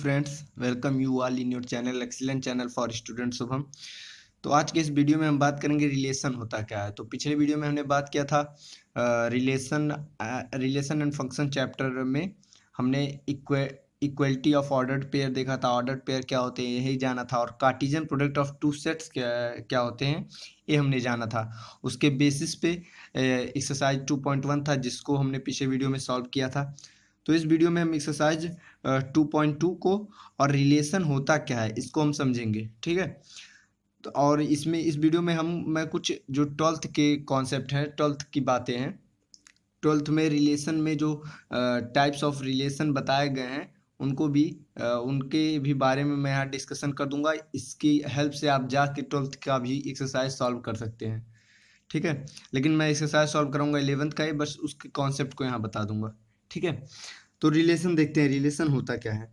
Friends, welcome you all in your channel excellent channel for student Shubham. तो आज के इस वीडियो में हम बात करेंगे रिलेशन होता क्या है। तो पिछले वीडियो में हमने बात किया था रिलेशन एंड फंक्शन चैप्टर में हमने इक्वलिटी ऑफ ऑर्डर्ड पेयर देखा था। ऑर्डर्ड पेयर क्या होते हैं यही जाना था, और Cartesian product of two sets क्या होते हैं ये हमने जाना था। उसके बेसिस पे एक्सरसाइज 2.1 था जिसको हमने पिछले वीडियो में सॉल्व किया था। तो इस वीडियो में हम एक्सरसाइज 2.2 को और रिलेशन होता क्या है इसको हम समझेंगे, ठीक है। तो और इसमें इस वीडियो में मैं कुछ जो ट्वेल्थ के कॉन्सेप्ट हैं, ट्वेल्थ की बातें हैं, ट्वेल्थ में रिलेशन में जो टाइप्स ऑफ रिलेशन बताए गए हैं उनको भी उनके भी बारे में मैं यहाँ डिस्कशन कर दूंगा। इसकी हेल्प से आप जाके ट्वेल्थ का भी एक्सरसाइज सॉल्व कर सकते हैं, ठीक है। लेकिन मैं एक्सरसाइज सॉल्व कराऊंगा 11th का ही, बस उसके कॉन्सेप्ट को यहाँ बता दूंगा, ठीक है। तो रिलेशन देखते हैं, रिलेशन होता क्या है।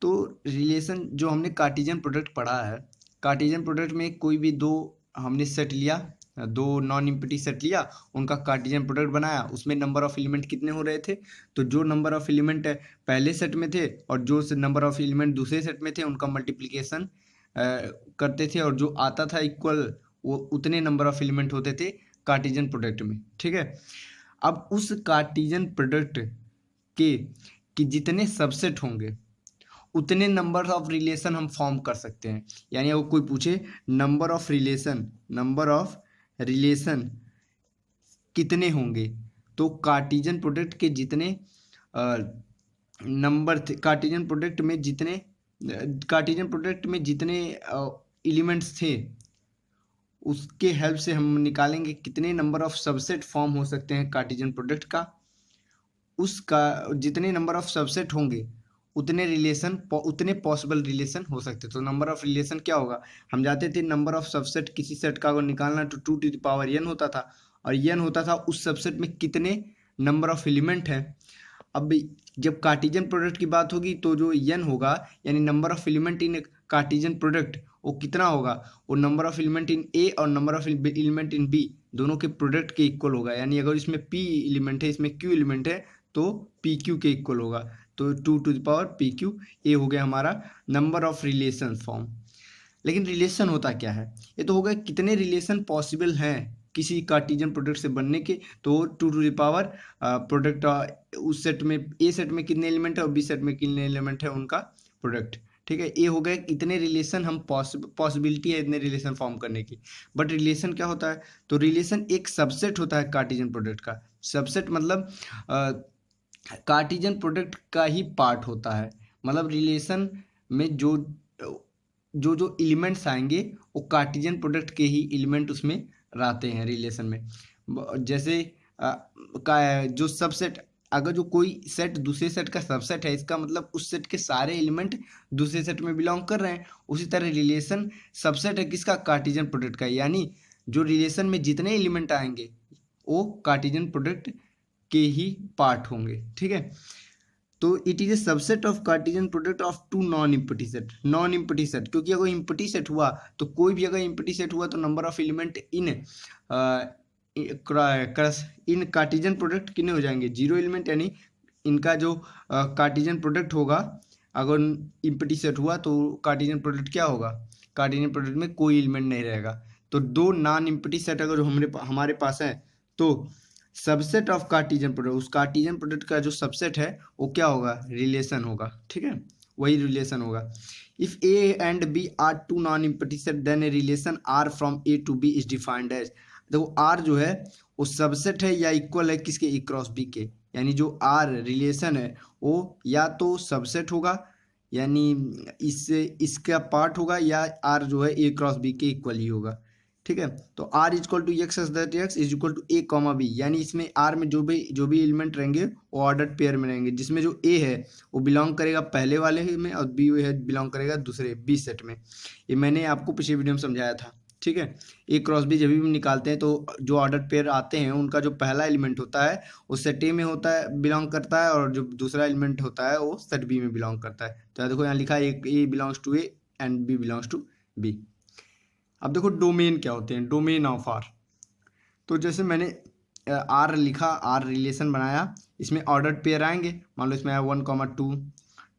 तो रिलेशन जो हमने कार्टेशियन प्रोडक्ट पढ़ा है, कार्टेशियन प्रोडक्ट में कोई भी दो हमने सेट लिया, दो नॉन एम्प्टी सेट लिया, उनका कार्टेशियन प्रोडक्ट बनाया। उसमें नंबर ऑफ एलिमेंट कितने हो रहे थे, तो जो नंबर ऑफ एलिमेंट पहले सेट में थे और जो नंबर ऑफ एलिमेंट दूसरे सेट में थे उनका मल्टीप्लिकेशन करते थे, और जो आता था इक्वल वो उतने नंबर ऑफ एलिमेंट होते थे कार्टेशियन प्रोडक्ट में, ठीक है। अब उस कार्टेशियन प्रोडक्ट के कि जितने सबसेट होंगे उतने नंबर ऑफ रिलेशन हम फॉर्म कर सकते हैं। यानी अगर कोई पूछे नंबर ऑफ रिलेशन कितने होंगे, तो कार्टेशियन प्रोडक्ट के जितने नंबर थे, कार्टेशियन प्रोडक्ट में जितने एलिमेंट्स थे उसके हेल्प से हम निकालेंगे कितने नंबर ऑफ सबसेट फॉर्म हो सकते हैं कार्टेशियन प्रोडक्ट का। उसका जितने नंबर ऑफ सबसेट होंगे उतने पॉसिबल रिलेशन हो सकते। तो नंबर ऑफ रिलेशन क्या होगा, हम जाते थे नंबर ऑफ सबसेट किसी सेट का अगर निकालना तो 2 to the power n होता था, और n होता था उस सबसेट में कितने नंबर ऑफ एलिमेंट हैं। अब जब कार्टेशियन प्रोडक्ट की बात होगी तो जो n होगा यानी number of element in Cartesian product वो कितना होगा, वो number of element in A और number of element in B दोनों के प्रोडक्ट के इक्वल होगा। यानी अगर इसमें p एलिमेंट है इसमें q एलिमेंट है तो पी क्यू के इक्वल होगा। तो 2 to the power pq ये हो गया हमारा नंबर ऑफ रिलेशन फॉर्म। लेकिन रिलेशन होता क्या है, ये तो हो गया कितने रिलेशन पॉसिबल हैं किसी कार्टेशियन प्रोडक्ट से बनने के। तो 2 to the power प्रोडक्ट उस सेट में ए सेट में कितने एलिमेंट है और बी सेट में कितने एलिमेंट है उनका प्रोडक्ट, ठीक है। ये हो गया इतने रिलेशन हम पॉसिबिलिटी है इतने रिलेशन फॉर्म करने की। बट रिलेशन क्या होता है, तो रिलेशन एक सबसेट होता है कार्टेशियन प्रोडक्ट का। सबसेट मतलब कार्टेशियन प्रोडक्ट का ही पार्ट होता है। मतलब रिलेशन में जो जो जो एलिमेंट्स आएंगे वो कार्टेशियन प्रोडक्ट के ही एलिमेंट उसमें रहते हैं रिलेशन में। जैसे जो सबसेट, अगर जो कोई सेट दूसरे सेट का सबसेट है इसका मतलब उस सेट के सारे एलिमेंट दूसरे सेट में बिलोंग कर रहे हैं। उसी तरह रिलेशन सबसेट है किसका, कार्टेशियन प्रोडक्ट का। यानी जो रिलेशन में जितने एलिमेंट आएंगे वो कार्टेशियन प्रोडक्ट के ही पार्ट होंगे, ठीक है। तो it is a subset of Cartesian product of two non empty set. Non empty set क्योंकि अगर एम्प्टी सेट हुआ तो कोई भी अगर एम्प्टी सेट हुआ तो number of element in Cartesian product कितने हो जाएंगे, 0 एलिमेंट। यानी इनका जो कार्टेशियन प्रोडक्ट होगा अगर एम्प्टी सेट हुआ तो कार्टेशियन प्रोडक्ट क्या होगा, कार्टेशियन प्रोडक्ट में कोई एलिमेंट नहीं रहेगा। तो दो नॉन एम्प्टी सेट अगर हमारे पास है तो सबसेट ऑफ कार्टेशियन प्रोडक्ट, उस कार्टेशियन प्रोडक्ट का जो सबसेट है वो क्या होगा, रिलेशन होगा, ठीक है। वही रिलेशन होगा। If A and B are two non empty set then a relation R from A to B is defined as. देखो आर जो है वो सबसेट है या इक्वल है किसके, ए क्रॉस बी के। यानी जो आर रिलेशन है वो या तो सबसेट होगा यानी इसका पार्ट होगा, या आर जो है ए क्रॉस बी के इक्वल ही होगा, ठीक है। तो R is equal to X s that X is equal to A comma B. यानी इसमें आर में जो भी एलिमेंट रहेंगे वो ऑर्डर्ड पेयर में रहेंगे, जिसमें जो ए है वो बिलोंग करेगा पहले वाले में और बी है बिलोंग करेगा दूसरे बी सेट में। ये मैंने आपको पिछले वीडियो में समझाया था, ठीक है। ए क्रॉस बी जब भी निकालते हैं तो जो ऑर्डर्ड पेयर आते हैं उनका जो पहला एलिमेंट होता है वो सेट ए में होता है बिलोंग करता है, और जो दूसरा एलिमेंट होता है वो सेट बी में बिलोंग करता है। तो देखो यहाँ लिखा है A belongs to A and B belongs to B. अब देखो डोमेन क्या होते हैं, डोमेन ऑफ आर। तो जैसे मैंने आर लिखा, आर रिलेशन बनाया, इसमें ऑर्डर्ड पेयर आएंगे। मान लो इसमें 1, 2,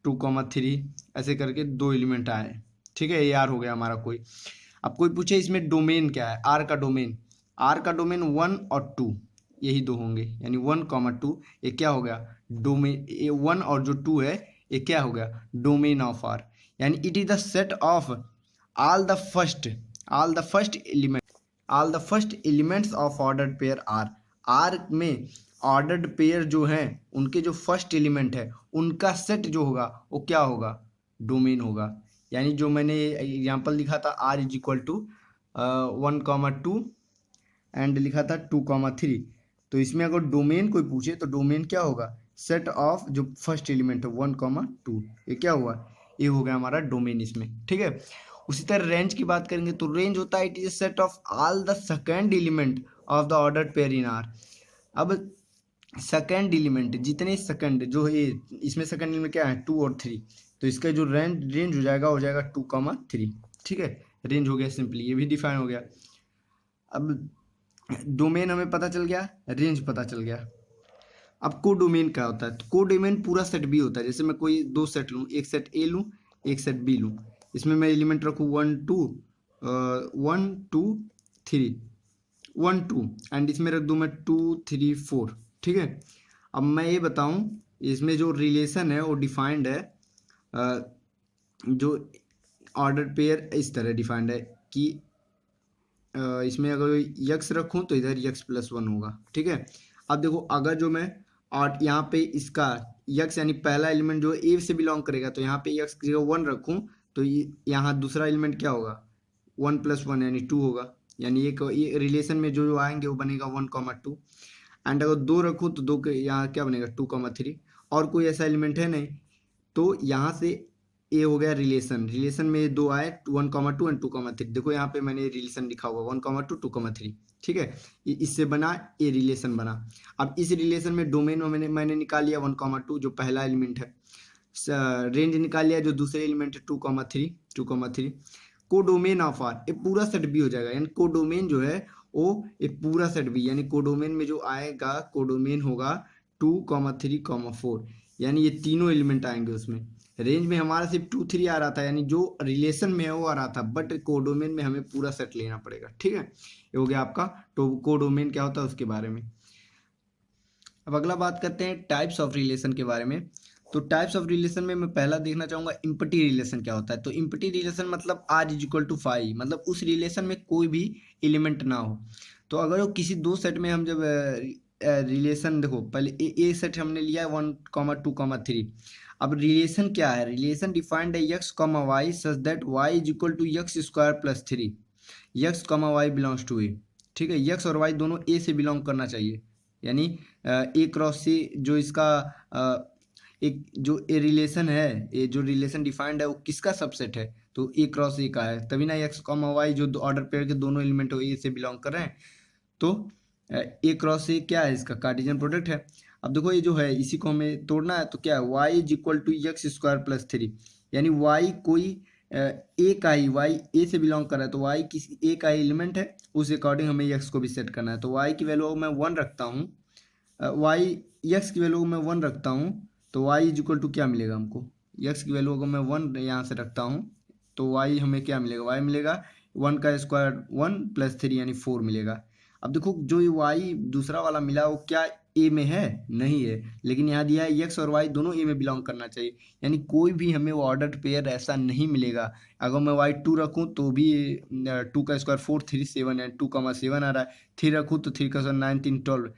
2,3 ऐसे करके 2 एलिमेंट आए, ठीक है, ये आर हो गया हमारा कोई। अब कोई पूछे इसमें डोमेन क्या है, आर का डोमेन 1 और 2 यही दो होंगे, यानी 1,2 ये क्या हो गया डोमेन, ये 1 और जो 2 है ये क्या हो गया डोमेन ऑफ आर, यानी it is the set of all the first elements of ordered pair R में ऑर्डर्ड पेयर जो हैं उनके जो फर्स्ट एलिमेंट है उनका सेट जो होगा वो क्या होगा डोमेन होगा। यानी जो मैंने एग्जांपल लिखा था R is equal to 1,2 and लिखा था 2,3, तो इसमें अगर डोमेन कोई पूछे तो डोमेन क्या होगा सेट ऑफ जो फर्स्ट एलिमेंट है 1,2, ये क्या हुआ ये हो गया हमारा डोमेन इसमें, ठीक है। उसी तरह रेंज की बात करेंगे तो रेंज होता है it is set of all the second element of the ordered pair in are. अब सेकंड एलिमेंट जितने सेकंड जो है इसमें सेकंड एलिमेंट क्या है 2 और 3, तो इसका जो रेंज हो जाएगा 2,3, ठीक है, रेंज हो गया सिंपली, ये भी डिफाइन हो गया। अब डोमेन हमें पता चल गया, रेंज पता चल गया। अब कोडोमेन क्या होता है, तो कोडोमेन पूरा सेट भी होता है, जैसे मैं कोई दो सेट लूँ, एक सेट ए लूँ एक सेट बी लूँ, इसमें मैं एलिमेंट रखूँ 1 2 3 1 2 एंड इसमें रख दूँ मैं 2 3 4, ठीक है। अब मैं ये बताऊँ इसमें जो रिलेशन है वो डिफाइंड है, जो ऑर्डर पेयर इस तरह डिफाइंड है कि इसमें अगर यक्स रखूँ तो इधर यक्स प्लस 1 होगा, ठीक है। अब देखो अगर जो मैं और यहाँ पे इसका यक्स यानी पहला एलिमेंट जो ए से बिलोंग करेगा तो यहाँ पे यक्स की जगह 1 रखूँ तो यहाँ दूसरा एलिमेंट क्या होगा 1 + 1 यानी 2 होगा, यानी ये रिलेशन में जो आएंगे वो बनेगा 1,2 एंड अगर 2 रखूँ तो 2 के यहाँ क्या बनेगा 2,3 और कोई ऐसा एलिमेंट है नहीं, तो यहाँ से ये हो गया रिलेशन में दो आए 1,2 एंड 2,3, देखो यहाँ पे मैंने रिलेशन लिखा हुआ 1,2 2,3, ठीक है, इससे बना ये रिलेशन बना। अब इस रिलेशन में डोमेन में मैंने निकाल लिया 1,2 जो पहला एलिमेंट है, रेंज निकाल लिया जो दूसरे एलिमेंट है 2,3 कोडोमेन ऑफ आर ये पूरा सेट भी हो जाएगा, यानी कोडोमेन जो है वो ये पूरा सेट भी, यानी कोडोमेन में जो आएगा कोडोमेन होगा 2,3, 4, यानी ये तीनों एलिमेंट आएंगे उसमें। रेंज में हमारा सिर्फ 2 3 आ रहा था, यानी जो रिलेशन में है वो आ रहा था, बट कोडोमेन में हमें पूरा सेट लेना पड़ेगा, ठीक है। ये हो गया आपका तो कोडोमेन क्या होता है उसके बारे में। अब अगला बात करते हैं टाइप्स ऑफ रिलेशन के बारे में। तो टाइप्स ऑफ रिलेशन में मैं पहला देखना चाहूँगा इम्पटी रिलेशन क्या होता है। तो इम्पटी रिलेशन मतलब r इज इक्वल टू 5, मतलब उस रिलेशन में कोई भी एलिमेंट ना हो। तो अगर वो किसी दो सेट में हम जब रिलेशन देखो पहले ए सेट हमने लिया 1,2,3, अब रिलेशन क्या है, रिलेशन डिफाइंड है x, y such that y is equal to x² + 3, x, y belongs to A, ठीक है, x और y दोनों ए से बिलोंग करना चाहिए, यानी ए क्रॉस से जो इसका एक जो ए रिलेशन है, ये जो रिलेशन डिफाइंड है वो किसका सबसेट है, तो ए क्रॉस ए का है, तभी ना x, y जो ऑर्डर पेयर के दोनों एलिमेंट हो ए से बिलोंग कर रहे हैं, तो ए क्रॉस ए क्या है इसका कार्टेशियन प्रोडक्ट है। अब देखो ये जो है इसी को हमें तोड़ना है, तो क्या है y is equal to x² + 3, यानी y कोई ए का ही y ए से बिलोंग कर रहा है, तो y किसी ए का एलिमेंट है, उस अकॉर्डिंग हमें x को भी सेट करना है। तो y की वैल्यू मैं 1 रखता हूँ, x की वैल्यू मैं 1 रखता हूँ, तो y इज इक्वल टू क्या मिलेगा हमको, x की वैल्यू अगर मैं 1 यहाँ से रखता हूँ तो y हमें क्या मिलेगा, y मिलेगा 1 का स्क्वायर 1 + 3 यानी 4 मिलेगा। अब देखो जो ये y दूसरा वाला मिला वो क्या ए में है, नहीं है, लेकिन यहाँ दिया है x और y दोनों ए में बिलोंग करना चाहिए, यानी कोई भी हमें वो ऑर्डर्ड पेयर ऐसा नहीं मिलेगा। अगर मैं y 2 रखूँ तो भी 2 का स्क्वायर 4 3 7 है, 2,7 आ रहा है, 3 रखूँ तो 3 का स्क्वायर 9 3 12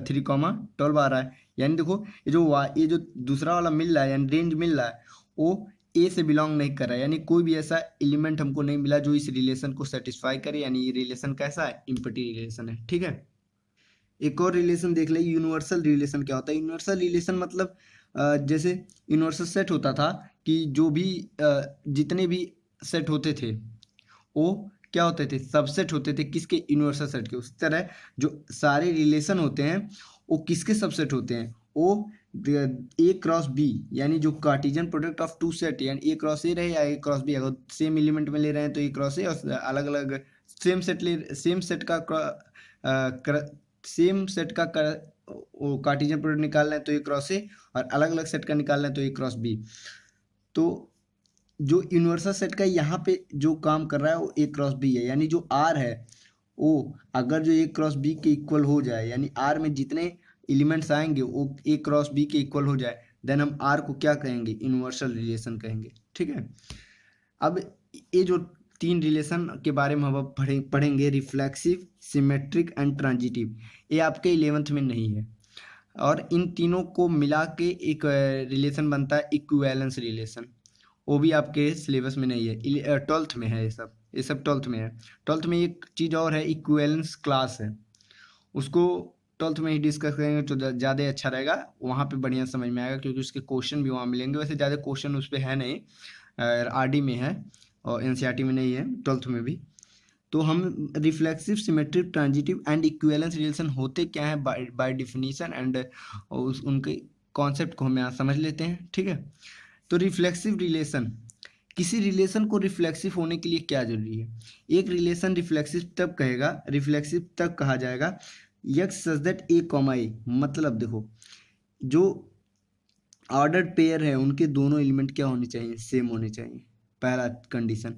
3,12 आ रहा है, यानी देखो ये जो दूसरा वाला मिल रहा है यानी रेंज मिल रहा है वो ए से बिलोंग नहीं कर रहा है, यानी कोई भी ऐसा एलिमेंट हमको नहीं मिला जो इस रिलेशन को सेटिस्फाई करे, यानी ये रिलेशन कैसा है इम्पटी रिलेशन है, ठीक है। एक और रिलेशन देख ले यूनिवर्सल रिलेशन क्या होता है। यूनिवर्सल रिलेशन मतलब जैसे यूनिवर्सल सेट होता था कि जो भी जितने भी सेट होते थे वो क्या होते थे सबसेट होते थे किसके यूनिवर्सल सेट के, उसी तरह जो सारे रिलेशन होते हैं वो किसके सबसेट होते हैं, वो ए क्रॉस बी, यानी जो Cartesian product of two set, यानी ए क्रॉस ए रहे या ए क्रॉस बी, अगर सेम एलिमेंट में ले रहे हैं तो ए क्रॉस ए, और अलग अलग सेम सेट का वो कार्टेशियन प्रोडक्ट निकालना है तो ए क्रॉस ए, और अलग अलग सेट का निकालना है तो ए क्रॉस बी। तो जो यूनिवर्सल सेट का यहाँ पे जो काम कर रहा है वो ए क्रॉस बी है, यानी जो आर है वो अगर जो ए क्रॉस बी के इक्वल हो जाए, यानी आर में जितने एलिमेंट्स आएंगे वो ए क्रॉस बी के इक्वल हो जाए, देन हम आर को क्या कहेंगे, यूनिवर्सल रिलेशन कहेंगे। ठीक है, अब ये जो तीन रिलेशन के बारे में हम अब पढ़ेंगे, रिफ्लेक्सिव, सिमेट्रिक एंड ट्रांजिटिव, ये आपके 11th में नहीं है, और इन तीनों को मिला के एक रिलेशन बनता है इक्विवेलेंस रिलेशन, वो भी आपके सिलेबस में नहीं है, 12th में है ये सब 12th में है। 12th में एक चीज़ और है, इक्विवेलेंस क्लास है, उसको 12th में ही डिस्कस करेंगे तो ज़्यादा अच्छा रहेगा, वहाँ पे बढ़िया समझ में आएगा, क्योंकि उसके क्वेश्चन भी वहाँ मिलेंगे। वैसे ज़्यादा क्वेश्चन उस पर है नहीं, आरडी में है और एनसीईआरटी में नहीं है, 12th में भी। तो हम reflexive, symmetric, transitive and equivalence relation होते क्या है बाय डिफिनीशन, एंड उनके कॉन्सेप्ट को हम यहाँ समझ लेते हैं। ठीक है, तो रिफ्लेक्सिव रिलेशन, किसी रिलेशन को रिफ्लेक्सिव होने के लिए क्या जरूरी है? एक रिलेशन रिफ्लेक्सिव तब कहा जाएगा यक्स such that A comma A, मतलब देखो जो ऑर्डर्ड पेयर है उनके दोनों एलिमेंट क्या होने चाहिए, सेम होने चाहिए, पहला कंडीशन।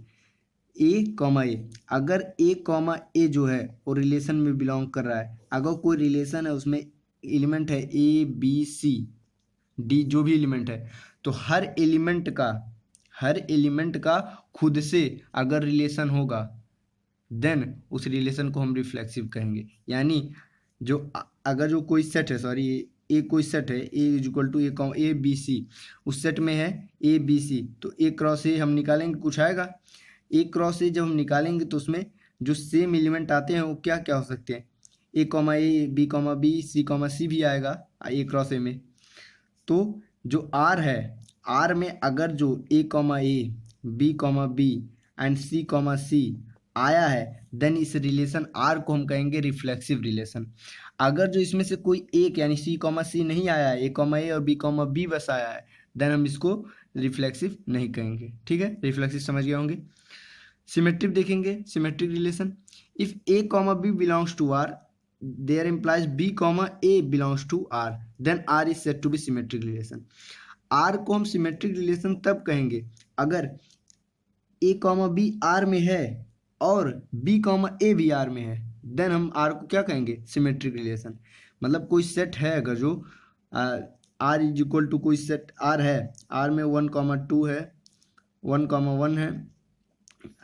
ए कॉमा ए, अगर ए कॉमा ए जो है वो रिलेशन में बिलोंग कर रहा है, अगर कोई रिलेशन है उसमें एलिमेंट है ए बी सी डी, जो भी एलिमेंट है, तो हर एलिमेंट का खुद से अगर रिलेशन होगा देन उस रिलेशन को हम रिफ्लेक्सिव कहेंगे। यानी जो अगर जो कोई सेट है, सॉरी ए कोई सेट है, A is equal to A B C, उस सेट में है ए बी सी, तो ए क्रॉस ए हम निकालेंगे, कुछ आएगा। ए क्रॉस ए जब हम निकालेंगे तो उसमें जो सेम एलिमेंट आते हैं वो क्या क्या हो सकते हैं, ए comma A, B comma B, C comma सी भी आएगा ए क्रॉस ए में। तो जो आर है, आर में अगर जो A comma A, B comma B and C comma C आया है, देन इस रिलेशन आर को हम कहेंगे रिफ्लेक्सिव रिलेशन। अगर जो इसमें से कोई एक यानी सी कॉमा सी नहीं आया है, ए कॉमा ए और बी कॉमा बी बस आया है, देन हम इसको रिफ्लेक्सिव नहीं कहेंगे। ठीक है, रिफ्लेक्सिव समझ गए होंगे। सिमेट्रिक देखेंगे, symmetric relation, if A comma B belongs to R, there implies B comma A belongs to R, then R is said to be symmetric relation. R को हम सिमेट्रिक रिलेशन तब कहेंगे अगर ए कॉमा बी आर में है और B comma ए भी are में है, देन हम आर को क्या कहेंगे, सिमेट्रिक रिलेशन। मतलब कोई सेट है, अगर जो आर इज इक्वल टू कोई सेट आर है, आर में 1,2 है, 1,1 है।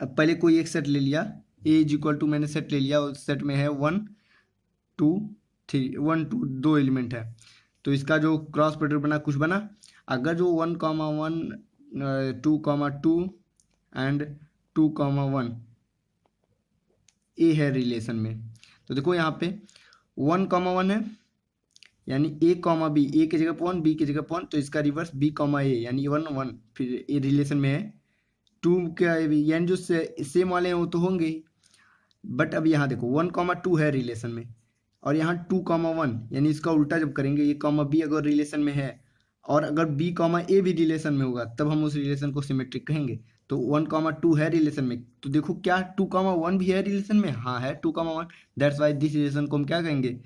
अब पहले कोई एक सेट ले लिया, ए इज इक्वल टू मैंने सेट ले लिया, उस सेट में है 1 2 3, 1 2 दो एलिमेंट है, तो इसका जो क्रॉस प्रोडक्ट बना कुछ बना। अगर जो 1,1 2,2 एंड 2,1 ए है रिलेशन में, तो देखो यहाँ पे 1,1 है, यानी ए कॉमा बी, ए की जगह पर 1, बी की जगह पर 1, तो इसका रिवर्स बी कॉमा ए, यानी 1 1, फिर ए रिलेशन में है 2 क्या है, यानी जो सेम वाले हैं वो तो होंगे ही। बट अब यहाँ देखो 1,2 है रिलेशन में, और यहाँ 2,1, यानी इसका उल्टा जब करेंगे, ए कॉमा बी अगर रिलेशन में है और अगर बी कॉमा ए भी रिलेशन में होगा, तब हम उस रिलेशन को सिमेट्रिक कहेंगे। तो 1,2 है रिलेशन में, तो देखो क्या 2,1 भी है रिलेशन में, हाँ है 2,1, दैट्स वाई दिस रिलेशन को हम क्या कहेंगे,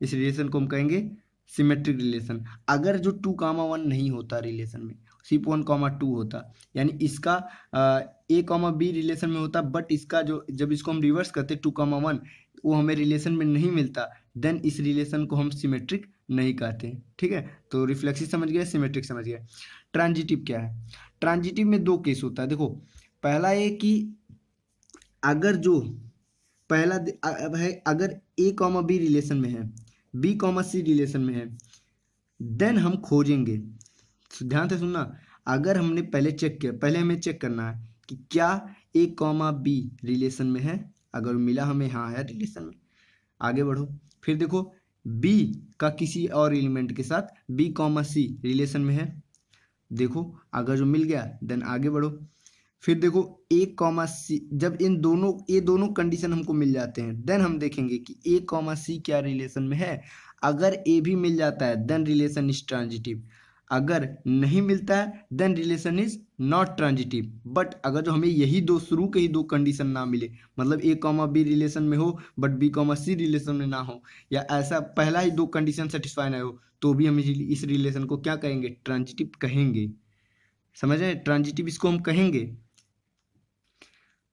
इस रिलेशन को हम कहेंगे सिमेट्रिक रिलेशन। अगर जो 2,1 नहीं होता रिलेशन में, सिर्फ 1,2 होता, यानी इसका ए कॉमा बी रिलेशन में होता, बट इसका जो जब इसको हम रिवर्स करते 2,1 वो हमें रिलेशन में नहीं मिलता, देन इस रिलेशन को हम सिमेट्रिक नहीं कहते। ठीक है, तो रिफ्लेक्सिव समझ गए, सिमेट्रिक समझ गए। ट्रांजिटिव क्या है? ट्रांजिटिव में दो केस होता है। देखो पहला ये कि अगर जो पहला है, अगर ए कॉमा बी रिलेशन में है, बी कॉमा सी रिलेशन में है, देन हम खोजेंगे, ध्यान से सुनना, अगर हमने पहले चेक किया, पहले हमें चेक करना है कि क्या ए कॉमा बी रिलेशन में है, अगर मिला हमें हाँ है रिलेशन में, आगे बढ़ो। फिर देखो बी का किसी और एलिमेंट के साथ बी कॉमा सी रिलेशन में है, देखो अगर जो मिल गया देन आगे बढ़ो। फिर देखो ए कॉमा सी, जब ये दोनों कंडीशन हमको मिल जाते हैं, देन हम देखेंगे कि ए कॉमा सी क्या रिलेशन में है। अगर ए भी मिल जाता है देन रिलेशन इज ट्रांजिटिव, अगर नहीं मिलता है then relation is not transitive. But अगर जो हमें यही दो शुरू के ही दो कंडीशन ना मिले, मतलब ए कॉमा बी रिलेशन में हो but B comma C relation में ना हो, या ऐसा पहला ही दो कंडीशन सेटिस्फाई ना हो, तो भी हम इस रिलेशन को क्या कहेंगे? ट्रांजिटिव कहेंगे। समझ रहे? ट्रांजिटिव इसको हम कहेंगे।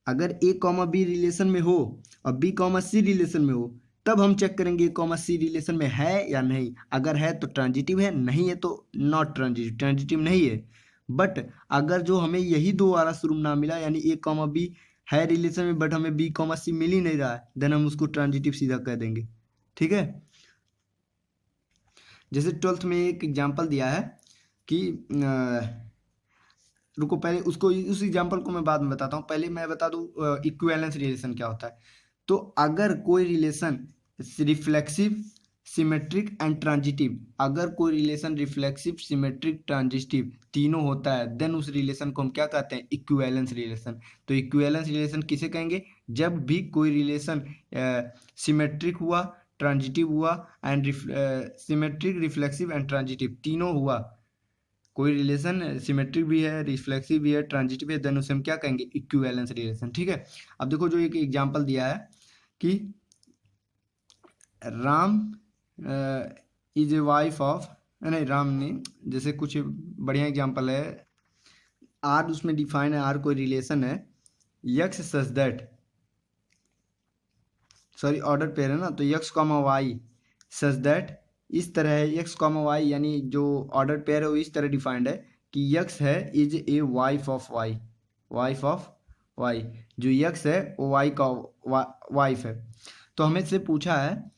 अगर ए कॉमा बी रिलेशन में हो और बी कॉमा सी रिलेशन में हो, तब हम चेक करेंगे ए कॉमा सी रिलेशन में है या नहीं। अगर है तो ट्रांजिटिव है, नहीं है तो नॉट ट्रांजिटिव, ट्रांजिटिव नहीं है। बट अगर जो हमें यही दो वाला शुरू ना मिला, यानी ए कॉमा बी है रिलेशन में बट हमें बी कॉमा सी मिल ही नहीं रहा है, देन हम उसको ट्रांजिटिव सीधा कह देंगे। ठीक है? जैसे 12th में एक एग्जाम्पल दिया है कि रुको, पहले उसको उस एग्जाम्पल को मैं बाद में बताता हूँ, पहले मैं बता दूँ इक्विवेलेंस रिलेशन क्या होता है। तो अगर कोई relation reflexive, symmetric and transitive, अगर कोई रिलेशन रिफ्लेक्सिव, सिमेट्रिक, ट्रांजिटिव तीनों होता है, देन उस रिलेशन को हम क्या कहते हैं? Equivalence relation. तो इक्विवेलेंस रिलेशन किसे कहेंगे? जब भी कोई रिलेशन सिमेट्रिक हुआ, ट्रांजिटिव हुआ and symmetric, reflexive and transitive तीनों हुआ, कोई रिलेशन सिमेट्रिक भी है, रिफ्लेक्सिव भी है, ट्रांजिटिव है, देन उसे हम क्या कहेंगे? Equivalence relation. ठीक है? अब देखो जो एक एग्जांपल दिया है कि Ram is a wife of, नहीं राम नहीं, जैसे कुछ बढ़िया एग्जांपल है, आर उसमें डिफाइन है, आर कोई रिलेशन है, X such that, sorry order pair है ना, तो X comma Y such that इस तरह है, एक्स कॉमा वाई, यानी जो ऑर्डर पेयर है वो इस तरह डिफाइंड है कि यक्स है is a wife of Y, wife of Y, जो यक्स है वो वाई का वाइफ है। तो हमें से पूछा है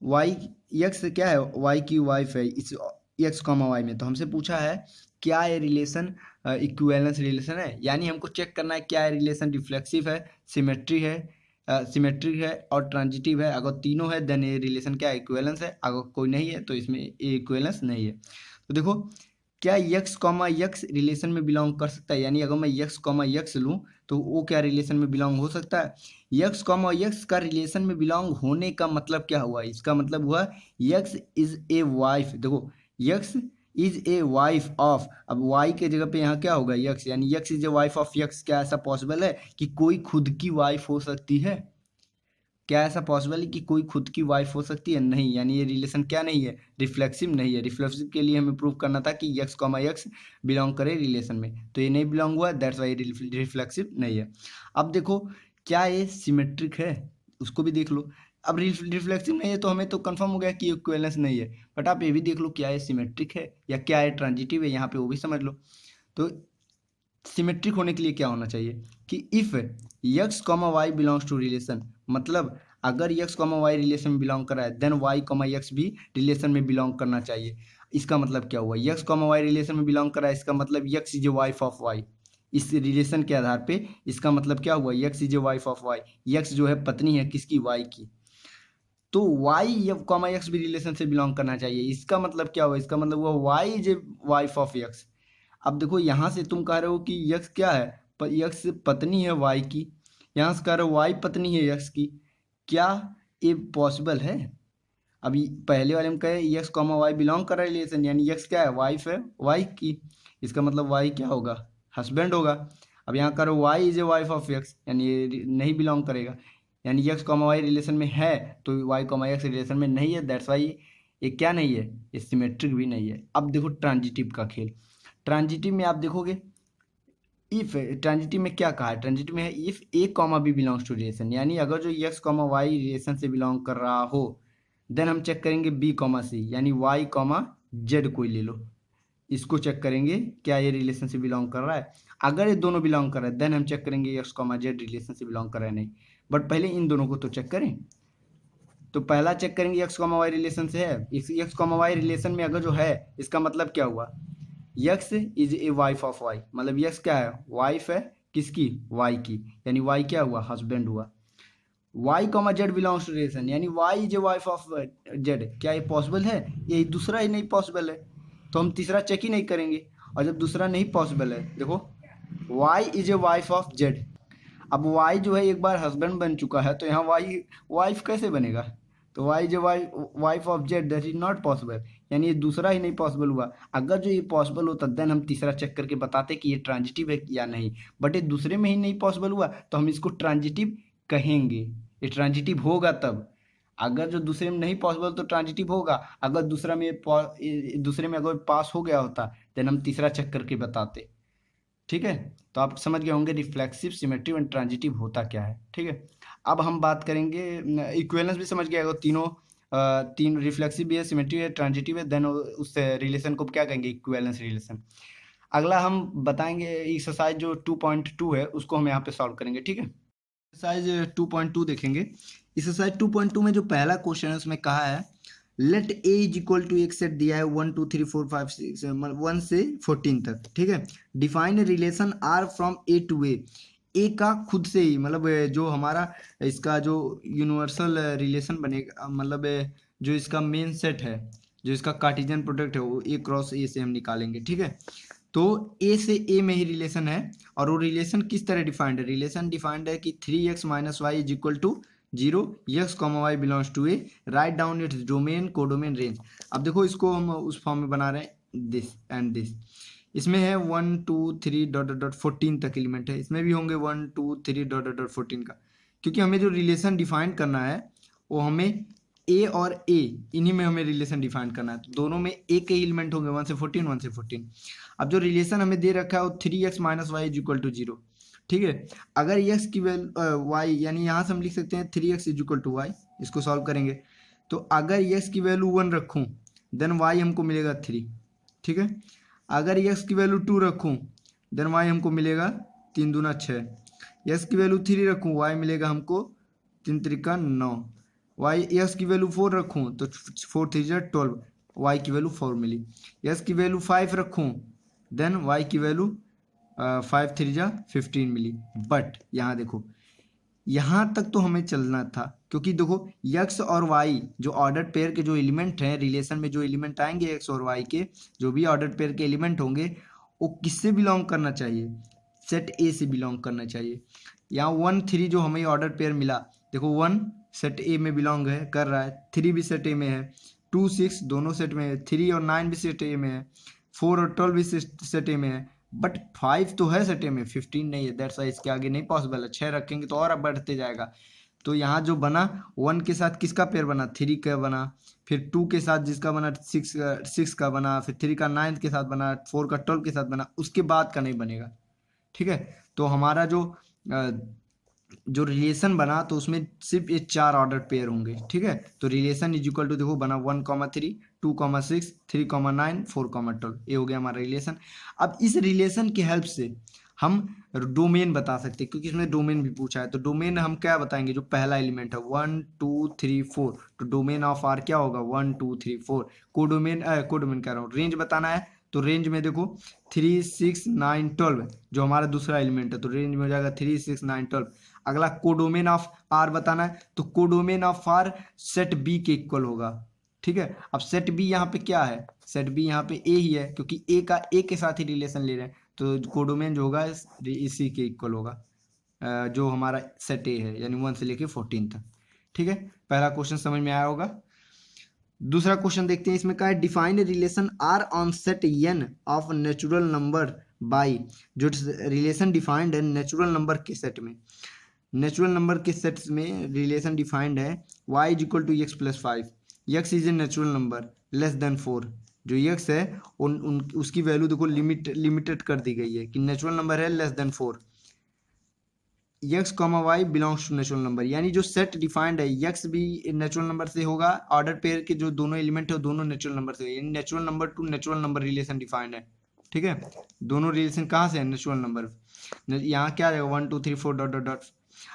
वाई, यक्स क्या है? वाई की वाइफ है इस एक्स कॉमा वाई में। तो हमसे पूछा है क्या ये रिलेशन इक्विवेलेंस रिलेशन है, यानी हमको चेक करना है क्या ये रिलेशन रिफ्लेक्सिव है, सिमेट्रिक है और ट्रांजिटिव है। अगर तीनों है देन ये रिलेशन क्या है? इक्विवेलेंस है। अगर कोई नहीं है तो इसमें ये इक्विवेलेंस नहीं है। तो देखो, क्या यक्स कॉमा यक्स रिलेशन में बिलोंग कर सकता है? यानी अगर मैं यक्स कॉमा यक्स लूँ तो वो क्या रिलेशन में बिलोंग हो सकता है? यक्स कॉमा यक्स का रिलेशन में बिलोंग होने का मतलब क्या हुआ? इसका मतलब हुआ यक्स इज ए वाइफ। देखो, x is a wife of, अब वाई के जगह पे यहाँ क्या होगा? यक्स, यानी x is a wife of x. क्या ऐसा पॉसिबल है कि कोई खुद की वाइफ हो सकती है? क्या ऐसा पॉसिबल है कि कोई खुद की वाइफ हो सकती है? नहीं, यानी ये रिलेशन क्या नहीं है? रिफ्लेक्सिव नहीं है। रिफ्लेक्सिव के लिए हमें प्रूव करना था कि यक्स कॉमा यक्स बिलोंग करे रिलेशन में, तो ये नहीं बिलोंग हुआ, दैट्स वाई रिफ्लेक्सिव नहीं है। अब देखो, क्या ये सिमेट्रिक है? उसको भी देख लो। अब रिफ्लेक्सिव नहीं है तो हमें तो कंफर्म हो गया कि इक्विवेलेंस नहीं है, बट आप ये भी देख लो क्या ये सिमेट्रिक है या क्या ये ट्रांजिटिव है, यहाँ पे वो भी समझ लो। तो सिमेट्रिक होने के लिए क्या होना चाहिए कि if X comma Y belongs to relation, मतलब अगर यक्स कॉमा वाई रिलेशन में बिलोंग कर रहा है देन वाई कॉमा यक्स भी रिलेशन में बिलोंग करना चाहिए। इसका मतलब क्या हुआ? यक्स कॉमा वाई रिलेशन में बिलोंग कर रहा है, इसका मतलब X is a wife of Y. इस रिलेशन के आधार पे इसका मतलब क्या हुआ? X is a wife of Y, X जो है पत्नी है किसकी? वाई की। तो वाई कॉमा यक्स भी रिलेशन से बिलोंग करना चाहिए, इसका मतलब क्या हुआ? इसका मतलब हुआ Y is a wife of X. अब देखो, यहाँ से तुम कह रहे हो कि यक्स क्या है? यक्स पत्नी है वाई की, यहाँ से कह रहे हो वाई पत्नी है यक्स की। क्या ये पॉसिबल है? अभी पहले वाले में कहे यक्स कॉमा वाई बिलोंग कर रहा है रिलेशन, यानी यक्स क्या है? वाइफ है वाई की, इसका मतलब वाई क्या होगा? हस्बैंड होगा। अब यहाँ करो Y is a wife of X, यानी ये नहीं बिलोंग करेगा, यानी यक्स कॉमा वाई रिलेशन में है तो वाई कॉमा यक्स रिलेशन में नहीं है, दैट्स वाई ये क्या नहीं है? ये सिमेट्रिक भी नहीं है। अब देखो ट्रांजिटिव का खेल। ट्रांजिटिव में आप देखोगे, इफ ट्रांजिटिव में क्या कहा है? ट्रांजिटिव में है if A comma B belongs to relation, यानी अगर जो यक्स कॉमा वाई रिलेशन से बिलोंग कर रहा हो देन हम चेक करेंगे बी कॉमा सी, यानी वाई कॉमा जेड कोई ले लो, इसको चेक करेंगे क्या ये रिलेशन से बिलोंग कर रहा है। अगर ये दोनों बिलोंग कर रहा है देन हम चेक करेंगे यक्स कॉमा जेड रिलेशन से बिलोंग कर रहा है नहीं, बट पहले इन दोनों को तो चेक करें। तो पहला चेक करेंगे यक्स कॉमा वाई रिलेशन से है, इस यक्स कॉमा वाई रिलेशन में अगर जो है इसका मतलब क्या हुआ? X is a wife of Y, मतलब यक्स क्या है? वाइफ है किसकी? वाई की, यानी वाई क्या हुआ? हस्बैंड हुआ। Y comma Z belongs to relation, यानी Y is a wife of Z, क्या ये पॉसिबल है? ये दूसरा ही नहीं पॉसिबल है, तो हम तीसरा चेक ही नहीं करेंगे। और जब दूसरा नहीं पॉसिबल है, देखो Y is a wife of Z, अब वाई जो है एक बार हस्बैंड बन चुका है तो यहाँ वाई वाइफ कैसे बनेगा? तो Y is a wife of Z, that is not possible, यानी ये दूसरा ही नहीं पॉसिबल हुआ। अगर जो ये पॉसिबल होता देन हम तीसरा चेक करके बताते कि ये ट्रांजिटिव है या नहीं, बट ये दूसरे में ही नहीं पॉसिबल हुआ तो हम इसको ट्रांजिटिव कहेंगे। ये ट्रांजिटिव होगा तब, अगर जो दूसरे में नहीं पॉसिबल तो ट्रांजिटिव होगा, अगर दूसरे में अगर पास हो गया होता देन हम तीसरा चेक करके बताते। ठीक है, तो आप समझ गए होंगे रिफ्लेक्सिव, सिमेट्रिव एंड ट्रांजिटिव होता क्या है। ठीक है, अब हम बात करेंगे इक्विवेलेंस भी समझ गए, तीनों तीन रिफ्लेक्सिव भी है, सिमेट्रिव है, ट्रांजिटिव है, देन उस रिलेशन को क्या कहेंगे, इक्विवेलेंस रिलेशन। अगला हम बताएंगे एक्सरसाइज जो 2.2 है उसको हम यहाँ पे सॉल्व करेंगे। ठीक है, एक्सरसाइज 2.2 देखेंगे। एक्सरसाइज 2.2 में जो पहला क्वेश्चन है उसमें कहा है let A is equal to एक सेट दिया है 1 2 3 4 5 6 1 से 14 तक। ठीक है, define relation R from A to A का खुद से ही, मतलब जो हमारा इसका जो यूनिवर्सल रिलेशन बनेगा, मतलब जो इसका मेन सेट है, जो इसका कार्टेशियन प्रोडक्ट है वो ए क्रॉस ए से हम निकालेंगे। ठीक है, तो ए से ए में ही रिलेशन है, और वो रिलेशन किस तरह डिफाइंड है, रिलेशन डिफाइंड है कि 3x minus y is equal to 0, x comma Y belongs to A, write down its domain, codomain, range. अब देखो इसको हम उस फॉर्म में बना रहे हैं, दिस एंड दिस। इसमें है 1 2 3 डॉट डॉट डॉट 14 तक एलिमेंट है, इसमें भी होंगे 1 2 3 डॉट डॉट डॉट 14 का, क्योंकि हमें जो रिलेशन डिफाइन करना है वो हमें ए और ए इन्हीं में हमें रिलेशन डिफाइन करना है, तो दोनों में ए के एलिमेंट होंगे 1 से 14 1 से 14। अब जो रिलेशन हमें दे रखा है वो 3x minus y is equal to 0। ठीक है, अगर x की वैल्यू वाई, यानी यहाँ से हम लिख सकते हैं 3x is equal to y, इसको सॉल्व करेंगे तो अगर x की वैल्यू 1 रखूँ देन y हमको मिलेगा 3। ठीक है, अगर x की वैल्यू 2 रखूँ देन y हमको मिलेगा 3 दूना 6, x की वैल्यू 3 रखूँ y मिलेगा हमको 3 त्रिका 9, x की वैल्यू 4 रखूँ तो 4 3 12, y की वैल्यू 4 मिली। x की वैल्यू 5 रखूँ देन y की वैल्यू 5 3 15 मिली। बट यहाँ देखो, यहाँ तक तो हमें चलना था, क्योंकि देखो x और y जो ऑर्डर पेयर के जो एलिमेंट हैं, रिलेशन में जो एलिमेंट आएंगे x और y के, जो भी ऑर्डर पेयर के एलिमेंट होंगे वो किससे बिलोंग करना चाहिए, सेट ए से बिलोंग करना चाहिए। यहाँ 1 3 जो हमें ऑर्डर पेयर मिला, देखो 1 सेट ए में बिलोंग है कर रहा है, 3 भी सेट ए में है, 2 6 दोनों सेट में है, 3 और 9 भी सेट ए में है, 4 और 12 भी सेट ए में है, बट 5 तो है सेट ए में, 15 नहीं है, दैट्स वाई इसके आगे नहीं पॉसिबल है। 6 रखेंगे तो और अब बढ़ते जाएगा, तो यहाँ जो बना 1 के साथ किसका पेयर बना, 3 का बना, फिर 2 के साथ जिसका बना 6 का बना, फिर 3 का 9 के साथ बना, 4 का 12 के साथ बना, उसके बाद का नहीं बनेगा। ठीक है, तो हमारा जो रिलेशन बना तो उसमें सिर्फ ये 4 ऑर्डर पेयर होंगे। ठीक है, तो रिलेशन इज इक्वल टू देखो बना 1,3 2,6 3,9 4,12, ये हो गया हमारा रिलेशन। अब इस रिलेशन की हेल्प से हम डोमेन बता सकते हैं, क्योंकि इसमें डोमेन भी पूछा है, तो डोमेन हम क्या बताएंगे, जो पहला एलिमेंट है 1 2 3 4, तो डोमेन ऑफ आर क्या होगा 1 2 3 4। कोडोमेन कह रहा हूँ, रेंज बताना है, तो रेंज में देखो 3 6 9 12 जो हमारा दूसरा एलिमेंट है, तो रेंज में हो जाएगा 3 6 9 12। अगला कोडोमेन ऑफ आर बताना है, तो codomain of R set B के इक्वल होगा। ठीक है, अब सेट बी यहाँ पे क्या है, सेट बी यहाँ पे ए ही है, क्योंकि ए का ए के साथ ही रिलेशन ले रहे हैं, तो कोडोमेन जो होगा इसी के इक्वल होगा, जो हमारा सेट ए है, यानी 1 से लेके 14 तक। ठीक है, पहला क्वेश्चन समझ में आया होगा। दूसरा क्वेश्चन देखते हैं, इसमें क्या है, define relation R on set N of natural number by, जो रिलेशन डिफाइंड है नेचुरल नंबर के सेट में, नेचुरल नंबर के सेट्स में रिलेशन डिफाइंड है y is equal to x plus 5, x is a natural number less than 4, जो x है उसकी वैल्यू देखो लिमिटेड कर दी गई है कि नेचुरल नंबर है less than 4, x comma Y belongs to natural number, यानी जो सेट डिफाइंड है x भी नेचुरल नंबर से होगा, ऑर्डर पेयर के जो दोनों एलिमेंट है दोनों नेचुरल नंबर से, यानी natural number two natural number relation defined है। ठीक है, दोनों रिलेशन कहाँ से है, नेचुरल नंबर, यहाँ क्या रहेगा 1 2 3 4 डॉट डॉट डॉट।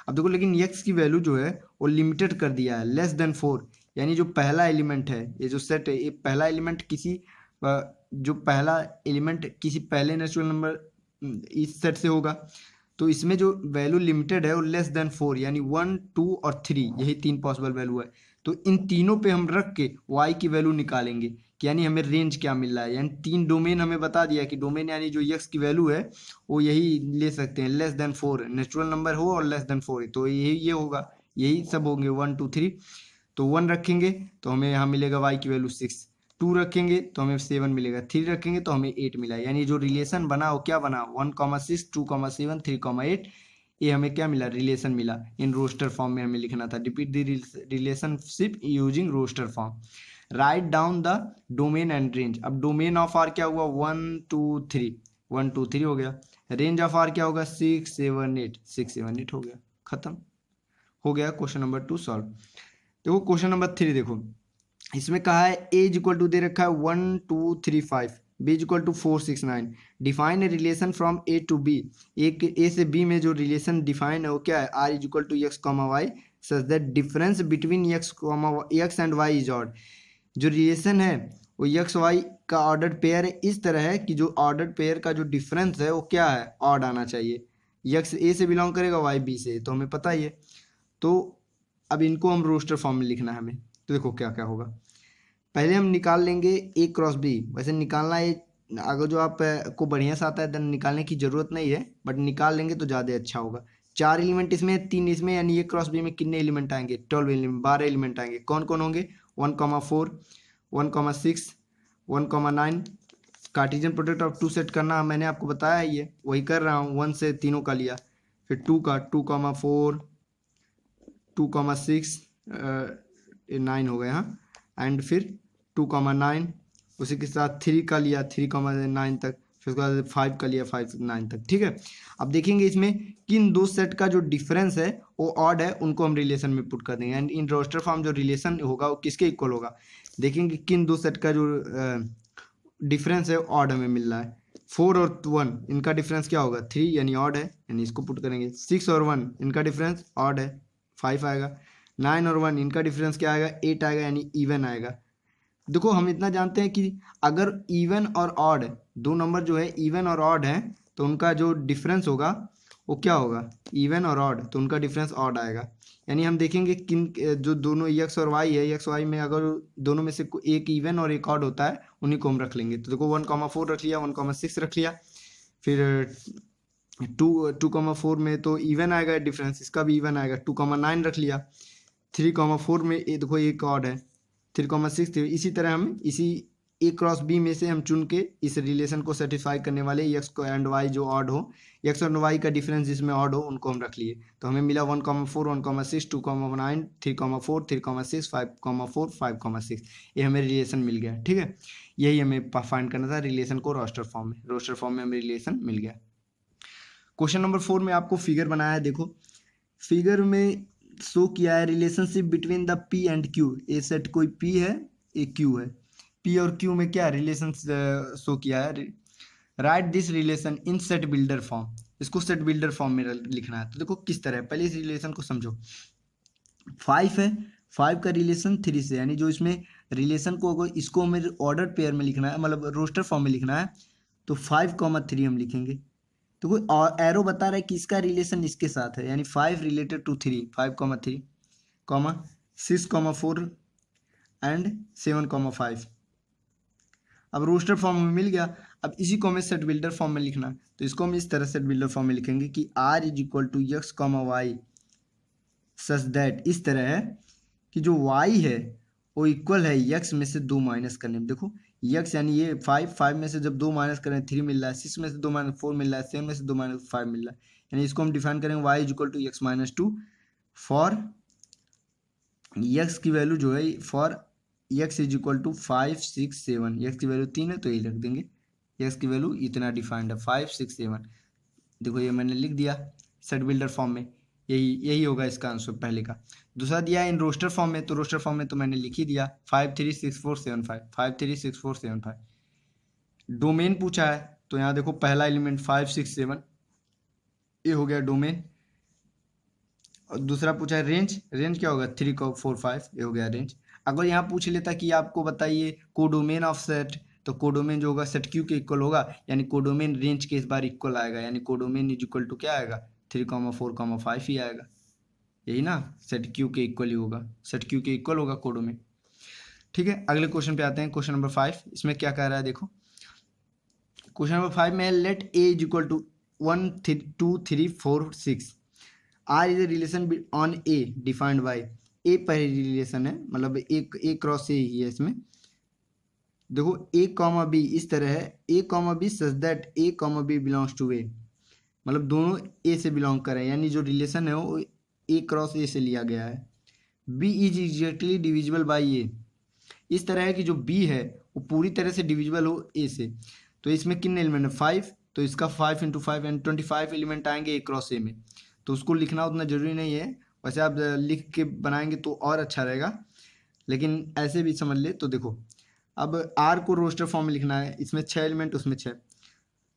अब देखो लेकिन x की वैल्यू जो है वो लिमिटेड कर दिया है लेस देन 4, यानी जो पहला एलिमेंट है, ये जो सेट है, ये पहला एलिमेंट किसी पहले नेचुरल नंबर इस सेट से होगा, तो इसमें जो वैल्यू लिमिटेड है वो लेस देन 4, यानी 1 2 और 3, यही 3 पॉसिबल वैल्यू है, तो इन तीनों पे हम रख के y की वैल्यू निकालेंगे कि यानी हमें रेंज क्या मिल रहा है, यानी 3 डोमेन हमें बता दिया कि डोमेन यानी जो x की वैल्यू है वो यही ले सकते हैं, लेस देन 4 नेचुरल नंबर हो और लेस देन 4, तो ये होगा, यही सब होंगे 1 2 3, तो 1 रखेंगे तो हमें यहाँ मिलेगा y की वैल्यू 6, 2 रखेंगे तो हमें 7 मिलेगा, 3 रखेंगे तो हमें 8 मिला। यानी जो रिलेशन बना वो क्या बना, 1,6, 2,7, 3,8, ये हमें क्या मिला, रिलेशन मिला। इन रोस्टर फॉर्म में हमें लिखना था। Repeat the relationship using roster form. Write down the domain and range. अब डोमेन ऑफ आर क्या हुआ, 1 2 3, 1 2 3 हो गया। रेंज ऑफ आर क्या होगा, 6 7 8, 6 7 8 हो गया, खत्म हो गया। Question number 2 solve. देखो क्वेश्चन नंबर 3 देखो, इसमें कहा है ए इज इक्वल टू दे रखा है 1 2 3 5, B is equal to 4 6 9। Define a relation from A to B. A से बी में जो रिलेशन डिफाइन है वो क्या है, R is equal to x comma Y such that difference between x and y is odd. जो relation है वो एक्स वाई का ऑर्डर पेयर है, इस तरह है कि जो ऑर्डर पेयर का जो डिफरेंस है वो क्या है, ऑड आना चाहिए। एक्स ए से बिलोंग करेगा, वाई बी से, तो हमें पता ही है। तो अब इनको हम रोस्टर फॉर्म में लिखना है हमें। तो देखो क्या क्या होगा, पहले हम निकाल लेंगे ए क्रॉस बी। वैसे निकालना है, अगर जो आप को बढ़िया से आता है देन निकालने की ज़रूरत नहीं है, बट निकाल लेंगे तो ज़्यादा अच्छा होगा। 4 एलिमेंट इसमें, 3 इसमें, यानी ए क्रॉस बी में कितने एलिमेंट आएंगे, 12 एलिमेंट, 12 एलिमेंट आएंगे। कौन कौन होंगे, 1,4, 1,6, 1,9। Cartesian product of two set करना मैंने आपको बताया है, ये वही कर रहा हूँ। 1 से तीनों का लिया, फिर 2 का 2,4, 2,6, 9 हो गए हाँ, एंड फिर 2,9, उसी के साथ 3 का लिया, 3,9 तक, फिर उसके बाद 5 का लिया, 5 से 9 तक। ठीक है, अब देखेंगे इसमें किन दो सेट का जो डिफरेंस है वो ऑड है, उनको हम रिलेशन में पुट कर देंगे। एंड इन रोस्टर फॉर्म जो रिलेशन होगा वो किसके इक्वल होगा, देखेंगे किन दो सेट का जो डिफरेंस है ऑड हमें मिल रहा है। 4 और 1 इनका डिफरेंस क्या होगा, 3, यानी ऑड है, यानी इसको पुट करेंगे। 6 और 1 इनका डिफरेंस ऑड है, 5 आएगा। 9 और 1 इनका डिफरेंस क्या आएगा, 8 आएगा, यानी इवन आएगा। देखो हम इतना जानते हैं कि अगर इवन और ऑड, दो नंबर जो है इवन और ऑड हैं, तो उनका जो डिफरेंस होगा वो क्या होगा, इवन और ऑड, तो उनका डिफरेंस ऑड आएगा। यानी हम देखेंगे किन जो दोनों एक्स और वाई है, एक्स वाई में अगर दोनों में से एक इवन और एक ऑड होता है, उन्हीं को हम रख लेंगे। तो देखो 1,4 रख लिया, 1,6 रख लिया, फिर 2,4 में तो इवन आएगा डिफरेंस, इसका भी इवन आएगा। 2,9 रख लिया, 3,4 में देखो एक ऑड है, 3,6 थे। इसी तरह हम इसी ए क्रॉस बी में से हम चुन के इस रिलेशन को सेटिस्फाई करने वाले एक्स को एंड वाई जो ऑड हो, एक्स और वाई का डिफरेंस जिसमें ऑड हो, उनको हम रख लिए। तो हमें मिला 1,4, 1,6, 2,9, 3,4, 3,6, 5,4, 5,6, ये हमें रिलेशन मिल गया। ठीक है, यही हमें फाइंड करना था रिलेशन को रोस्टर फॉर्म में। रोस्टर फॉर्म में हमें रिलेशन मिल गया। क्वेश्चन नंबर 4 में आपको फिगर बनाया है। देखो फिगर में शो किया है relationship between the P and Q. A set कोई पी है, ए क्यू है, पी और क्यू में क्या रिलेशन शो किया है। Right this relation in set builder form. इसको सेट बिल्डर फॉर्म में लिखना है। तो देखो किस तरह, पहले इस रिलेशन को समझो। 5 है, 5 का रिलेशन 3 से, यानी जो इसमें रिलेशन को इसको हमें ऑर्डर पेयर में लिखना है, मतलब रोस्टर फॉर्म में लिखना है, तो 5,3 हम लिखेंगे। तो कोई एरो बता रहा है कि इसका रिलेशन इसके साथ है, यानी 5 रिलेटेड टू 3, 5,3, 6,4 एंड 7,5। अब रोस्टर फॉर्म में मिल गया। अब इसी को हमें सेट बिल्डर फॉर्म में लिखना, तो इसको हम इस तरह सेट बिल्डर फॉर्म में लिखेंगे कि R is equal to x comma Y such that, इस तरह है कि जो वाई है वो इक्वल है एक्स में से 2 माइनस करने में। देखो एक्स यानी ये 5 में से जब 2 माइनस करें 3 मिल रहा है, 6 में से 2 माइनस 4 मिल रहा है, 7 में से 2 माइनस 5 मिल रहा है। यानी इसको हम डिफाइन करेंगे y is equal to x minus 2 for x की वैल्यू जो है, for x is equal to 5 6 7। X की वैल्यू 3 है तो यही रख देंगे, एक्स की वैल्यू इतना डिफाइंड है 5 6 7। देखो ये मैंने लिख दिया सेट बिल्डर फॉर्म में, यही होगा इसका आंसर पहले का। दूसरा दिया है इन रोस्टर फॉर्म में, तो रोस्टर फॉर्म में तो मैंने लिख ही दिया 5 3 6 4 7 5, 5 3 6 4 7 5। डोमेन पूछा है, तो यहाँ देखो पहला एलिमेंट 5 6 7, ये हो गया डोमेन। और दूसरा पूछा है रेंज, रेंज क्या होगा 3 4 5, ये हो गया रेंज। अगर यहाँ पूछ लेता कि आपको बताइए कोडोमेन ऑफ सेट, तो कोडोमेन जो होगा सेट क्यू के इक्वल होगा, यानी कोडोमेन रेंज के इस बार इक्वल आएगा, यानी कोडोमेन इज इक्वल टू क्या आएगा 3 4 5 ही आएगा, यही ना, सेट क्यू के इक्वल ही होगा, सेट क्यू के इक्वल होगा कोडोमेन। ठीक है, अगले क्वेश्चन पे आते हैं। क्वेश्चन नंबर 5, इसमें क्या कह रहा है देखो। क्वेश्चन नंबर 5 में let A is equal to 1 2 3 4 6। R is a relation on A defined by, A पहली रिलेशन है, मतलब एक क्रॉस ए ही है इसमें, देखो ए कॉमा बी इस तरह है, A comma B such that A comma B belongs to A, मतलब दोनों ए से बिलोंग करें, यानी जो रिलेशन है वो ए क्रॉस ए से लिया गया है। B is exactly divisible by A, इस तरह है कि जो बी है वो पूरी तरह से डिविजिबल हो ए से। तो इसमें कितने एलिमेंट है, 5, तो इसका 5 × 5 यानी 25 एलिमेंट आएंगे ए क्रॉस ए में। तो उसको लिखना उतना ज़रूरी नहीं है, वैसे आप लिख के बनाएंगे तो और अच्छा रहेगा, लेकिन ऐसे भी समझ ले। तो देखो अब आर को रोस्टर फॉर्म में लिखना है, इसमें 6 एलिमेंट उसमें 6।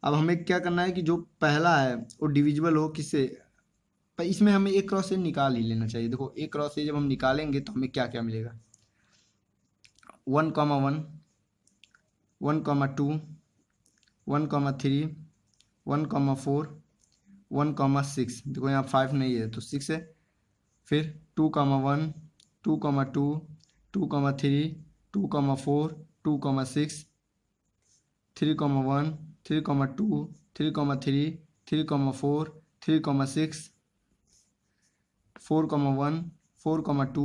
अब हमें क्या करना है कि जो पहला है वो डिविजिबल हो किससे, पर इसमें हमें ए क्रॉस ए निकाल ही लेना चाहिए। देखो ए क्रॉस ए जब हम निकालेंगे तो हमें क्या क्या मिलेगा, 1,1, 1,2, 1,3, 1,4, 1,6। देखो यहाँ 5 नहीं है तो 6 है। फिर 2,1, 2,2, 2,3, 2,4, 2,6, 3,1, 3,2, 3,3, 3,4, 3,6, 4,1, 4,2,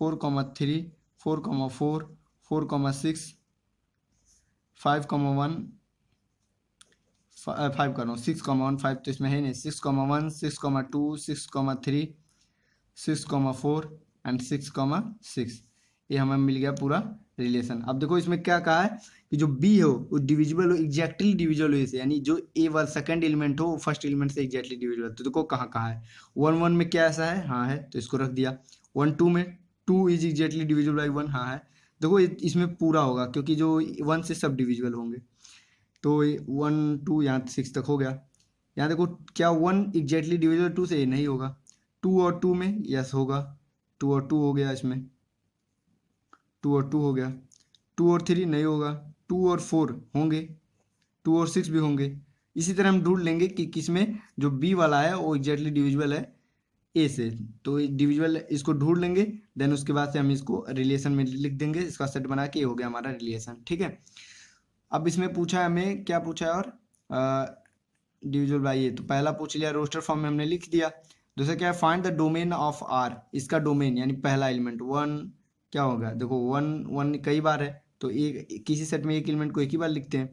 4,3, 4,4, 4,6, 5,1, 5 कर रहा हूँ, 6,1, 5 तो इसमें है नहीं, 6,1, 6,2, 6,3, 6,4 एंड 6,6। ये हमें मिल गया पूरा रिलेशन। अब देखो इसमें क्या कहा है कि जो बी हो वो डिविजिबल हो, एग्जैक्टली डिविजिबल हो इसे, यानी जो ए वाला सेकंड एलिमेंट हो वो फर्स्ट एलिमेंट से एग्जैक्टली डिविजिबल। तो देखो कहाँ कहाँ है, 1,1 में क्या ऐसा है, हाँ है, तो इसको रख दिया। 1,2 में 2 इज एग्जैक्टली डिविजिबल बाई 1, हाँ है। देखो इसमें पूरा होगा क्योंकि जो 1 से सब डिविजिबल होंगे। तो 1, 2 यहाँ 6 तक हो गया। यहाँ देखो क्या 1 एग्जैक्टली डिविजिबल 2 से, नहीं होगा। 2 और 2 में यस होगा, 2 और 2 हो गया, इसमें 2 और 2 हो गया। 2 और 3 नहीं होगा, 2 और 4 होंगे, 2 और 6 भी होंगे। इसी तरह हम ढूंढ लेंगे कि किसमें जो बी वाला है वो एग्जैक्टली डिविजिबल है ए से, तो डिविजिबल इसको ढूंढ लेंगे, देन उसके बाद से हम इसको रिलेशन में लिख देंगे, इसका सेट बना के ये हो गया हमारा रिलेशन। ठीक है, अब इसमें पूछा है हमें, क्या पूछा है और डिविजिबल बाई ए, तो पहला पूछ लिया, रोस्टर फॉर्म में हमने लिख दिया। दूसरा क्या है, find the domain of R, इसका डोमेन यानी पहला एलिमेंट 1 क्या होगा, देखो 1 कई बार है तो एक किसी सेट में एक एलिमेंट को एक ही बार लिखते हैं।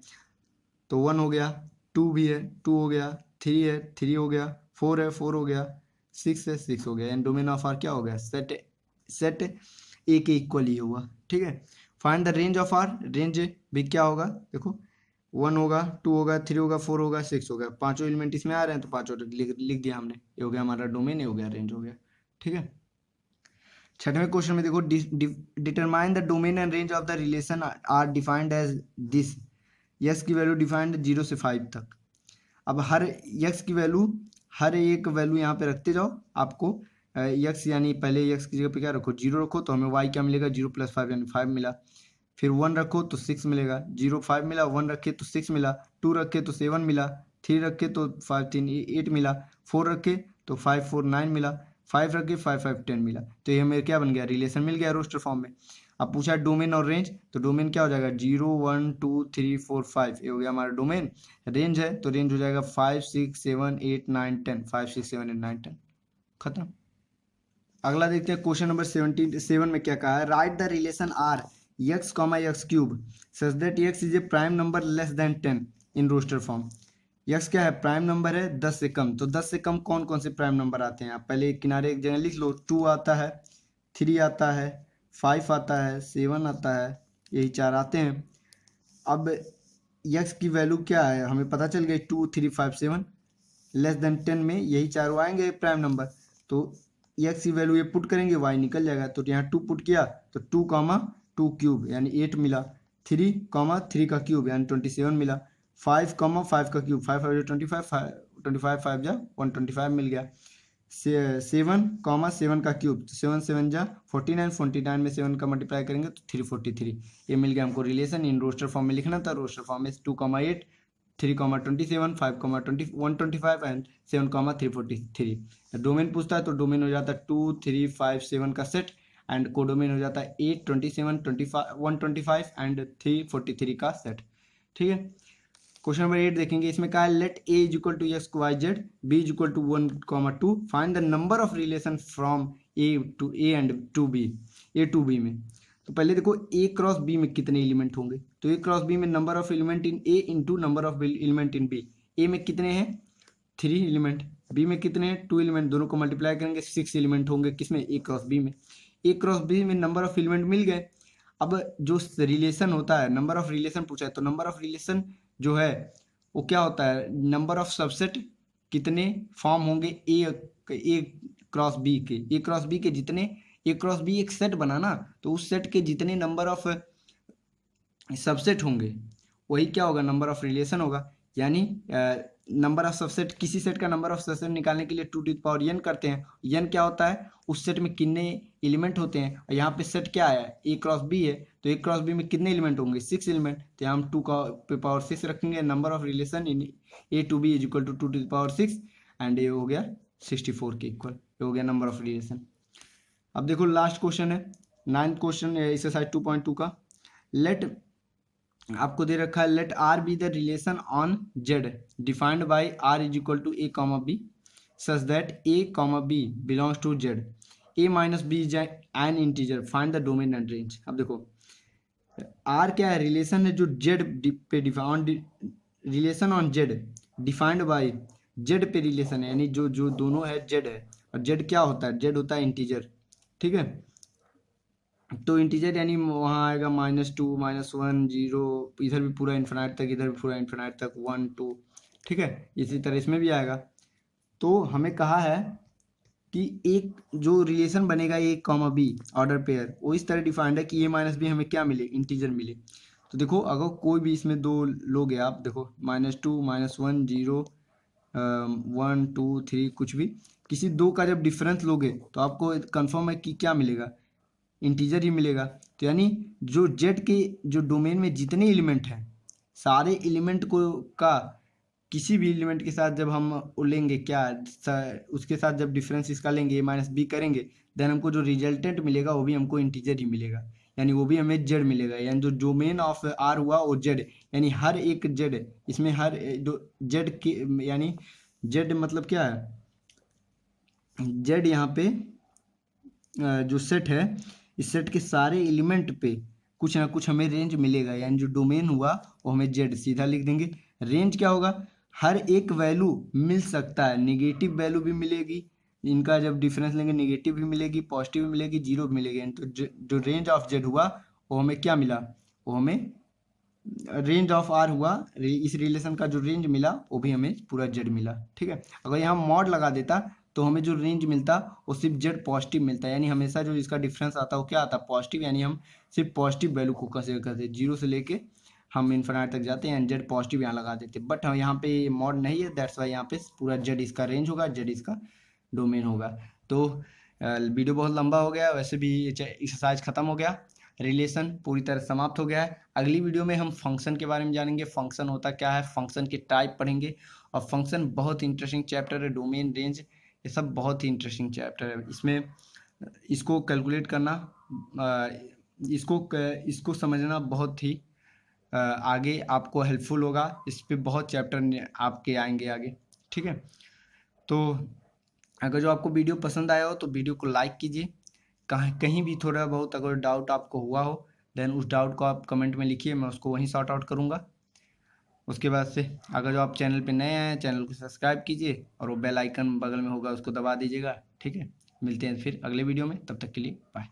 तो 1 हो गया, 2 भी है, 2 हो गया, 3 है, 3 हो गया, 4 है, 4 हो गया, 6 है, 6 हो गया। एंड डोमेन ऑफ आर क्या हो गया, सेट ए के इक्वल ही हुआ। ठीक है, find the range of R, range भी क्या होगा, देखो 1 होगा, 2 होगा, 3 होगा, 4 होगा, 6 होगा, पांचों एलिमेंट इसमें आ रहे हैं तो पांचों लिख दिया हमने, ये हो गया हमारा डोमेन, ये हो गया रेंज हो गया। ठीक है, छठवें क्वेश्चन में देखो, determine the domain and range of the relation R defined as this, x की वैल्यू डिफाइंड 0 से 5 तक। अब हर यक्स की वैल्यू, हर एक वैल्यू यहाँ पे रखते जाओ, आपको यक्स यानी पहले यक्स की जगह पे क्या रखो, 0 रखो, तो हमें वाई क्या मिलेगा, 0 + 5 यानी 5 मिला। फिर 1 रखो तो 6 मिलेगा, 0 5 मिला, 1 रखे तो 6 मिला, 2 रखे तो 7 मिला, 3 रखे तो 5 3 8 मिला, 4 रखे तो 5 4 9 मिला, 5 रखे 5 5 10 मिला। तो ये हमें क्या बन गया, रिलेशन मिल गया रोस्टर फॉर्म में। अब पूछा डोमेन और रेंज, तो डोमेन क्या हो जाएगा, 0 1 2 3 4 5, ये हो गया हमारा डोमेन। रेंज है तो रेंज हो जाएगा 5 6 7 8 9 10, 5 6 7 8 9 10, खत्म। अगला देखते हैं क्वेश्चन नंबर 77 में क्या कहा है, write the relation R x, x³ such that x is a prime number less than 10 in roster form. x क्या है, प्राइम नंबर है 10 से कम, तो 10 से कम कौन कौन से प्राइम नंबर आते हैं, आप पहले एक किनारे एक जगह लिख लो, 2 आता है, 3 आता है, 5 आता है, 7 आता है, यही 4 आते हैं। अब x की वैल्यू क्या है हमें पता चल गई, 2 3 5 7, लेस देन 10 में यही चारों आएंगे प्राइम नंबर, तो x की वैल्यू ये पुट करेंगे, y निकल जाएगा, तो यहाँ 2 पुट किया तो 2, 2³ यानी 8 मिला, 3, 3 का क्यूब यानी 27 मिला, 5, 5 का क्यूब, 5 5 25, 25 5 जा 125 मिल गया, 7, 7 का क्यूब, तो 7 7 जा 49, 49 में 7 का मल्टीप्लाई करेंगे तो 343। ये मिल गया हमको रिलेशन, इन रोस्टर फॉर्म में लिखना था, रोस्टर फॉर्म में 2, 8, 3, 27, 5, 125 एंड 7, 343। डोमेन पूछता है तो डोमेन हो जाता है 2 3 5 7 का सेट, एंड कोडोमेन हो जाता है 8 27 25 125 एंड 343 का सेट। ठीक है, क्वेश्चन नंबर 8 देखेंगे, इसमें क्या है, let a is equal to x y z, b is equal to 1, 2, find the number of relation from a and to b, a to b में। तो पहले देखो a क्रॉस b में कितने एलिमेंट होंगे, तो ए क्रॉस बी में number of element in A into number of element in B. A में कितने हैं 3 एलिमेंट, बी में कितने हैं 2 एलिमेंट, दोनों को मल्टीप्लाई करेंगे 6 एलिमेंट होंगे किसमें ए क्रॉस बी में। ए क्रॉस बी में नंबर ऑफ एलिमेंट मिल गए। अब जो रिलेशन होता है, नंबर ऑफ रिलेशन पूछा है, तो नंबर ऑफ रिलेशन जो है वो क्या होता है, नंबर ऑफ सबसेट कितने फॉर्म होंगे ए क्रॉस बी के, ए क्रॉस बी के जितने, ए क्रॉस बी एक सेट बना ना, तो उस सेट के जितने नंबर ऑफ सबसेट होंगे वही क्या होगा, नंबर ऑफ रिलेशन होगा। यानी नंबर ऑफ सबसेट, किसी सेट का नंबर ऑफ सबसेट निकालने के लिए 2 टू द पावर n करते हैं। n क्या होता है, उस सेट में कितने एलिमेंट होते हैं, और यहाँ पे सेट क्या है ए क्रॉस बी है, तो ए क्रॉस बी में कितने एलिमेंट होंगे 6 एलिमेंट, तो यहाँ हम 2 का पावर 6 रखेंगे। Number of relation in A to B is equal to 2 to the power 6 and ये हो गया 64 के इक्वल, ये हो गया नंबर ऑफ रिलेशन। अब देखो लास्ट क्वेश्चन है, 9th क्वेश्चन एक्सरसाइज 2.2 का। लेट, आपको दे रखा है let R be the relation on Z defined by R is equal to A comma B such that A comma B belongs to Z, A minus B is an integer, find the domain and range. अब देखो are क्या है, relation है जो Z पे relation on Z defined bye Z पे relation है, यानी जो जो दोनों है जेड है, और जेड क्या होता है, जेड होता है इंटीजर, ठीक है। तो इंटीजर यानी वहाँ आएगा -2 -1 0, इधर भी पूरा इन्फिनाइट तक, इधर भी पूरा इन्फिनाइट तक 1 2, ठीक है। इसी तरह इसमें भी आएगा। तो हमें कहा है कि एक जो रिलेशन बनेगा ए कॉमा बी ऑर्डर पेयर, वो इस तरह डिफाइंड है कि ए माइनस बी हमें क्या मिले, इंटीजर मिले। तो देखो अगर कोई भी इसमें 2 लोगे आप, देखो -2 -1 0 1 2 3 कुछ भी, किसी 2 का जब डिफरेंस लोगे तो आपको कंफर्म है कि क्या मिलेगा, इंटीजर ही मिलेगा। तो यानी जो जेड के जो डोमेन में जितने एलिमेंट हैं, सारे एलिमेंट को का किसी भी एलिमेंट के साथ जब हम लेंगे क्या, उसके साथ जब डिफरेंस इसका लेंगे ए माइनस बी करेंगे, देन हमको जो रिजल्टेंट मिलेगा वो भी हमको इंटीजर ही मिलेगा, यानी वो भी हमें जेड मिलेगा। यानी जो डोमेन ऑफ आर हुआ वो जेड, यानी हर एक जेड, इसमें हर जेड के, यानी जेड मतलब क्या है, जेड यहाँ पे जो सेट है, इस सेट के सारे एलिमेंट पे कुछ ना कुछ हमें रेंज मिलेगा, यानी जो डोमेन हुआ वो हमें जेड सीधा लिख देंगे। रेंज क्या होगा, हर एक वैल्यू मिल सकता है, नेगेटिव वैल्यू भी मिलेगी, इनका जब डिफरेंस लेंगे नेगेटिव भी मिलेगी, पॉजिटिव भी मिलेगी, जीरो भी मिलेगी। तो जो रेंज ऑफ जेड हुआ वो हमें क्या मिला, वो हमें रेंज ऑफ आर हुआ, इस रिलेशन का जो रेंज मिला वो भी हमें पूरा जेड मिला, ठीक है। अगर यहाँ मॉड लगा देता तो हमें जो रेंज मिलता वो सिर्फ जेड पॉजिटिव मिलता है, यानी हमेशा जो इसका डिफरेंस आता है वो क्या आता है, पॉजिटिव, यानी हम सिर्फ पॉजिटिव वैल्यू को कंसीडर करते हैं, 0 से लेके हम इन्फिनाइट तक जाते हैं, जेड पॉजिटिव यहाँ लगा देते हैं। बट यहाँ पे मॉड नहीं है, दैट्स वाई यहाँ पे पूरा जेड इसका रेंज होगा, जेड इसका डोमेन होगा। तो वीडियो बहुत लंबा हो गया, वैसे भी एक्सरसाइज खत्म हो गया, रिलेशन पूरी तरह समाप्त हो गया है। अगली वीडियो में हम फंक्शन के बारे में जानेंगे, फंक्शन होता क्या है, फंक्शन के टाइप पढ़ेंगे, और फंक्शन बहुत इंटरेस्टिंग चैप्टर है, डोमेन रेंज ये सब बहुत ही इंटरेस्टिंग चैप्टर है। इसमें इसको कैलकुलेट करना, इसको समझना बहुत ही आगे आपको हेल्पफुल होगा, इस पे बहुत चैप्टर आपके आएंगे आगे, ठीक है। तो अगर जो आपको वीडियो पसंद आया हो तो वीडियो को लाइक कीजिए, कहीं भी थोड़ा बहुत अगर डाउट आपको हुआ हो देन उस डाउट को आप कमेंट में लिखिए, मैं उसको वहीं सॉर्ट आउट करूँगा। उसके बाद से अगर जो आप चैनल पे नए आए हैं चैनल को सब्सक्राइब कीजिए, और वो बेल आइकन बगल में होगा उसको दबा दीजिएगा, ठीक है। मिलते हैं फिर अगले वीडियो में, तब तक के लिए बाय।